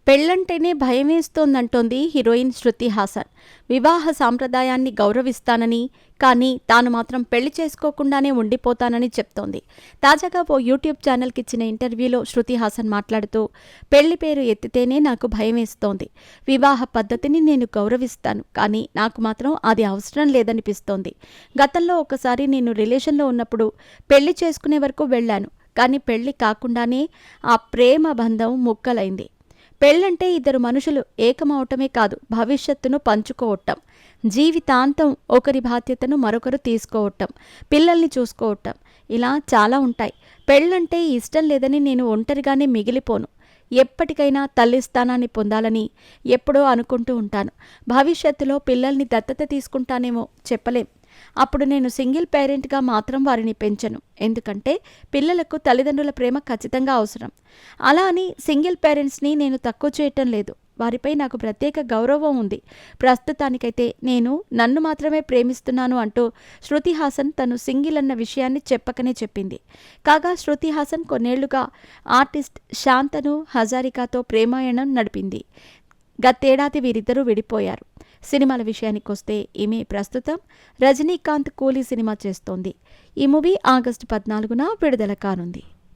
పెళ్లంటేనే భయమేస్తోందంటోంది heroine Shruti Haasan. వివాహ సాంప్రదాయాన్ని గౌరవిస్తానని, కానీ తాను మాత్రం పెళ్లి చేసుకోకుండానే ఉండిపోతానని చెప్తోంది. తాజాగా ఓ యూట్యూబ్ ఛానల్కిచ్చిన ఇంటర్వ్యూలో శృతి హాసన్ మాట్లాడుతూ, పెళ్లి పేరు ఎత్తితేనే నాకు భయమేస్తోంది. వివాహ పద్ధతిని నేను గౌరవిస్తాను, కానీ నాకు మాత్రం అది అవసరం లేదనిపిస్తోంది. గతంలో ఒకసారి నేను రిలేషన్లో ఉన్నప్పుడు పెళ్లి చేసుకునే వరకు వెళ్ళాను, కానీ పెళ్లి కాకుండానే ఆ ప్రేమ బంధం ముక్కలైంది. పెళ్ళంటే ఇద్దరు మనుషులు ఏకమవటమే కాదు, భవిష్యత్తును పంచుకోవటం, జీవితాంతం ఒకరి బాధ్యతను మరొకరు తీసుకోవటం, పిల్లల్ని చూసుకోవటం, ఇలా చాలా ఉంటాయి. పెళ్ళంటే ఇష్టం లేదని నేను ఒంటరిగానే మిగిలిపోను. ఎప్పటికైనా తల్లి స్థానాన్ని పొందాలని ఎప్పుడో అనుకుంటూ ఉంటాను. భవిష్యత్తులో పిల్లల్ని దత్తత తీసుకుంటానేమో చెప్పలేం. అప్పుడు నేను సింగిల్ పేరెంట్గా మాత్రం వారిని పెంచను. ఎందుకంటే పిల్లలకు తల్లిదండ్రుల ప్రేమ ఖచ్చితంగా అవసరం. అలా అని సింగిల్ పేరెంట్స్ని నేను తక్కువ చేయటం లేదు. వారిపై నాకు ప్రత్యేక గౌరవం ఉంది. ప్రస్తుతానికైతే నేను నన్ను మాత్రమే ప్రేమిస్తున్నాను అంటూ శృతి హాసన్ తను సింగిల్ అన్న విషయాన్ని చెప్పకనే చెప్పింది. కాగా శృతి హాసన్ కొన్నేళ్లుగా ఆర్టిస్ట్ శాంతను హజారికాతో ప్రేమాయణం నడిపింది. గతేడాది వీరిద్దరూ విడిపోయారు. సినిమాల విషయానికొస్తే ఈమె ప్రస్తుతం రజనీకాంత్ కూలీ సినిమా చేస్తోంది. ఈ మూవీ ఆగస్టు 14న విడుదల కానుంది.